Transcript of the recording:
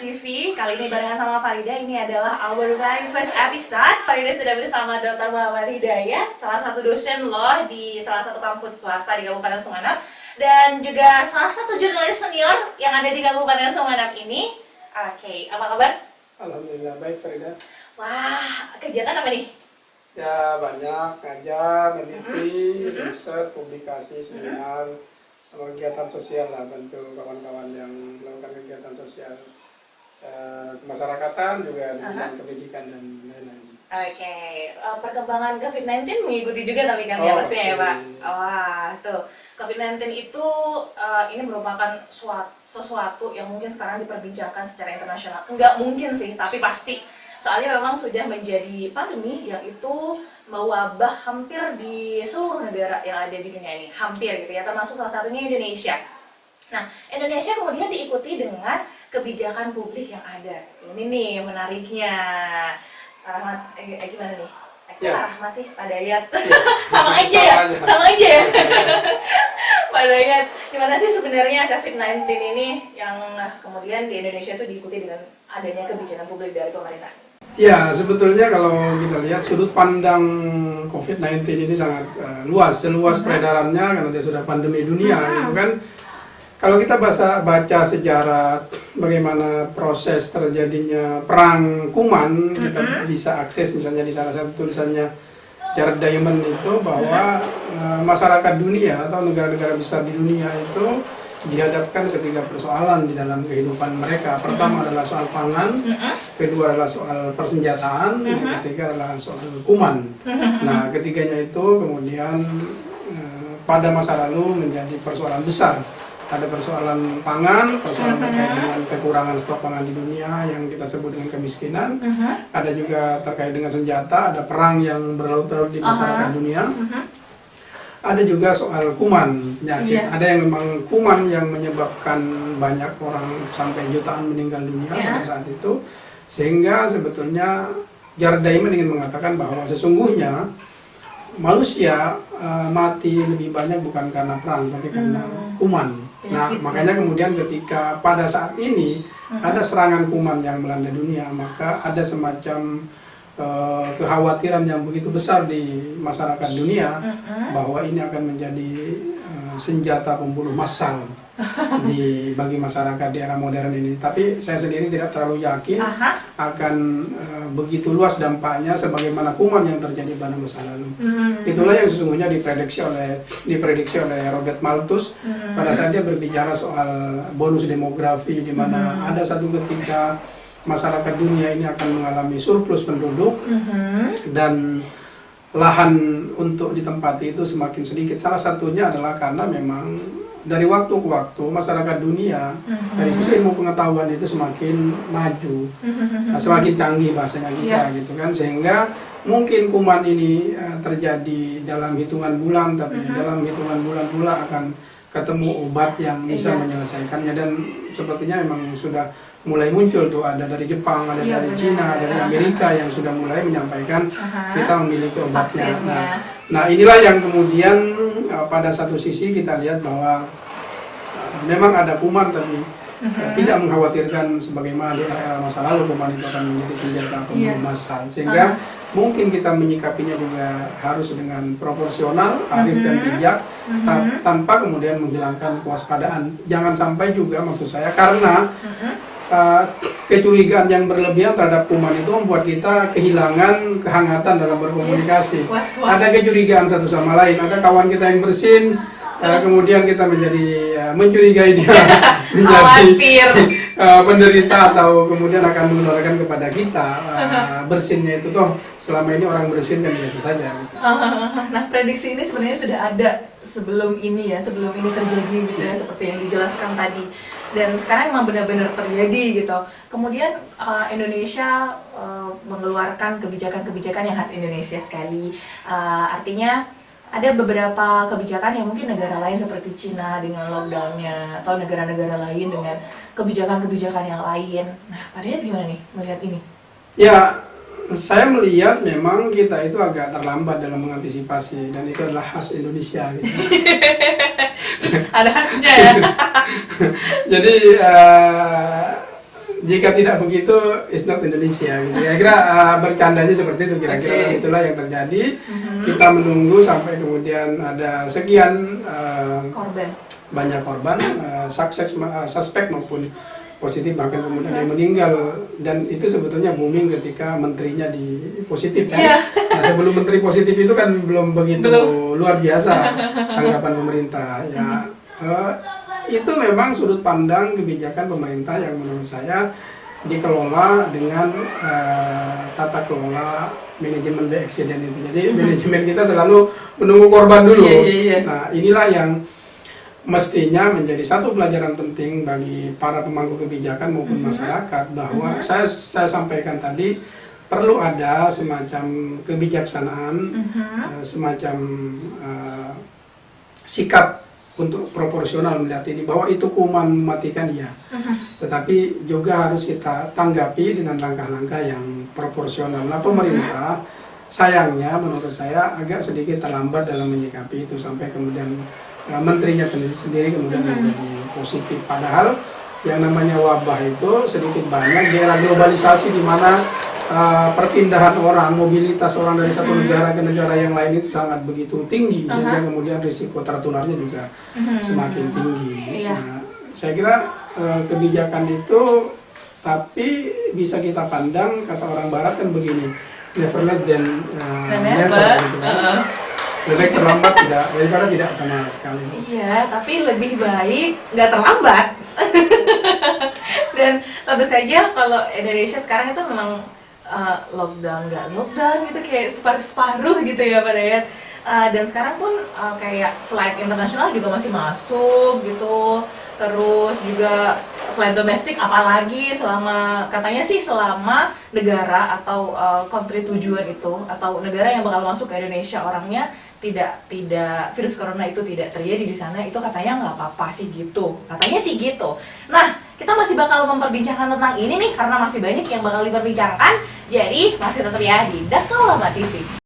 TV. Kali ini barengan sama Farida. Ini adalah our very first episode. Farida sudah bersama Dr. Muhammad Hidayat, salah satu dosen loh di salah satu kampus swasta di Kabupaten Sumeneb, dan juga salah satu jurnalis senior yang ada di Kabupaten Sumeneb ini. Oke, apa kabar? Alhamdulillah baik, Farida. Wah, kegiatan apa nih? Ya banyak, ngajar, meneliti, riset, publikasi, seminar, sama kegiatan sosial lah, bantu kawan-kawan yang melakukan kegiatan sosial kemasyarakatan, juga di bidang pendidikan dan lain-lain. Oke, perkembangan COVID-19 mengikuti juga tapi kan ya pastinya ya Pak? Wah, tuh COVID-19 itu ini merupakan sesuatu yang mungkin sekarang diperbincangkan secara internasional. Enggak mungkin sih, tapi pasti. Soalnya memang sudah menjadi pandemi yang itu mewabah hampir di seluruh negara yang ada di dunia ini. Hampir gitu ya, termasuk salah satunya Indonesia. Nah, Indonesia kemudian diikuti dengan kebijakan publik yang ada. Ini nih menariknya. Rahmat, gimana nih? Ya. Rahmat sih, Pak Dayat. Sama aja ya? Sama aja ya? Pak Dayat, gimana sih sebenarnya COVID-19 ini yang kemudian di Indonesia itu diikuti dengan adanya kebijakan publik dari pemerintah? Ya, sebetulnya kalau kita lihat sudut pandang COVID-19 ini sangat luas, seluas peredarannya karena dia sudah pandemi dunia gitu kan. Kalau kita baca sejarah bagaimana proses terjadinya perang kuman, kita bisa akses misalnya di salah satu tulisannya Jared Diamond itu bahwa masyarakat dunia atau negara-negara besar di dunia itu dihadapkan ketiga persoalan di dalam kehidupan mereka. Pertama adalah soal pangan, kedua adalah soal persenjataan, yang ketiga adalah soal kuman. Nah, ketiganya itu kemudian pada masa lalu menjadi persoalan besar. Ada persoalan pangan, persoalan terkait dengan kekurangan stok pangan di dunia yang kita sebut dengan kemiskinan. Ada juga terkait dengan senjata, ada perang yang berlarut-larut di masyarakat dunia. Ada juga soal kuman, penyakit. Ada yang memang kuman yang menyebabkan banyak orang sampai jutaan meninggal dunia pada saat itu. Sehingga sebetulnya Jared Diamond ingin mengatakan bahwa sesungguhnya manusia mati lebih banyak bukan karena perang, tapi karena kuman. Nah, makanya kemudian ketika pada saat ini ada serangan kuman yang melanda dunia, maka ada semacam kekhawatiran yang begitu besar di masyarakat dunia bahwa ini akan menjadi senjata pembunuh massal bagi masyarakat di era modern ini. Tapi saya sendiri tidak terlalu yakin akan begitu luas dampaknya sebagaimana kuman yang terjadi pada masa lalu. Itulah yang sesungguhnya diprediksi oleh Robert Malthus pada saat dia berbicara soal bonus demografi, di mana ada satu ketika masyarakat dunia ini akan mengalami surplus penduduk dan lahan untuk ditempati itu semakin sedikit. Salah satunya adalah karena memang dari waktu ke waktu masyarakat dunia dari sisi ilmu pengetahuan itu semakin maju, semakin canggih bahasanya kita gitu kan, sehingga mungkin kuman ini terjadi dalam hitungan bulan, tapi dalam hitungan bulan pula akan ketemu obat yang bisa menyelesaikannya. Dan sepertinya memang sudah mulai muncul tuh, ada dari Jepang, ada dari Cina, dari Amerika yang sudah mulai menyampaikan kita memiliki obatnya. Nah, inilah yang kemudian pada satu sisi kita lihat bahwa memang ada kuman, tapi tidak mengkhawatirkan sebagaimana di era masa lalu kuman itu akan menjadi senjata pembunuh massal. Sehingga mungkin kita menyikapinya juga harus dengan proporsional, arif dan bijak, tanpa kemudian menghilangkan kewaspadaan. Jangan sampai juga, maksud saya, karena kecurigaan yang berlebihan terhadap kuman itu membuat kita kehilangan kehangatan dalam berkomunikasi. Ada kecurigaan satu sama lain, ada kawan kita yang bersin, kemudian kita menjadi mencurigai dia menjadi penderita atau kemudian akan menularkan kepada kita. Bersinnya itu toh selama ini orang bersin kan biasa saja. Nah, prediksi ini sebenarnya sudah ada sebelum ini ya, sebelum ini terjadi gitu ya, seperti yang dijelaskan tadi. Dan sekarang memang benar-benar terjadi gitu. Kemudian Indonesia mengeluarkan kebijakan-kebijakan yang khas Indonesia sekali. Artinya ada beberapa kebijakan yang mungkin negara lain seperti Cina dengan lockdown-nya, atau negara-negara lain dengan kebijakan-kebijakan yang lain. Nah, Pak Dayat gimana nih melihat ini? Ya, saya melihat memang kita itu agak terlambat dalam mengantisipasi, dan itu adalah khas Indonesia gitu. Ada khasnya ya? Jadi jika tidak begitu, it's not Indonesia. Gitu. Kira-kira bercandanya seperti itu, kira-kira dan itulah yang terjadi. Kita menunggu sampai kemudian ada sekian banyak korban, suspek maupun positif, bahkan kemudian yang meninggal, dan itu sebetulnya booming ketika menterinya di positif kan. Nah, sebelum menteri positif itu kan belum begitu luar biasa tanggapan pemerintah ya. Itu memang sudut pandang kebijakan pemerintah yang menurut saya dikelola dengan tata kelola manajemen by accident itu. Jadi manajemen kita selalu menunggu korban dulu. Nah, inilah yang mestinya menjadi satu pelajaran penting bagi para pemangku kebijakan maupun masyarakat, bahwa saya sampaikan tadi perlu ada semacam kebijaksanaan, semacam sikap untuk proporsional melihat ini, bahwa itu kuman mematikan ya, tetapi juga harus kita tanggapi dengan langkah-langkah yang proporsional. Nah, pemerintah sayangnya menurut saya agak sedikit terlambat dalam menyikapi itu, sampai kemudian menterinya sendiri kemudian menjadi positif. Padahal yang namanya wabah itu sedikit banyak di era globalisasi, di mana perpindahan orang, mobilitas orang dari satu negara ke negara yang lain itu sangat begitu tinggi, sehingga kemudian risiko tertularnya juga semakin tinggi. Nah, saya kira kebijakan itu, tapi bisa kita pandang, kata orang Barat kan begini, never less than never. Gitu kan. Lebih terlambat tidak, daripada tidak sama sekali. Iya, tapi lebih baik nggak terlambat. Dan tentu saja kalau Indonesia sekarang itu memang lockdown nggak lockdown gitu, kayak separuh-separuh gitu ya Pak Dayat. Dan sekarang pun kayak flight internasional juga masih masuk gitu. Terus juga flight domestik apalagi, selama katanya sih selama negara atau country tujuan itu atau negara yang bakal masuk ke Indonesia orangnya tidak virus corona itu tidak terjadi di sana, itu katanya nggak apa-apa sih gitu, katanya sih gitu. Nah, kita masih bakal memperbincangkan tentang ini nih karena masih banyak yang bakal diperbincangkan, jadi masih tetap ya di Dakwah TV.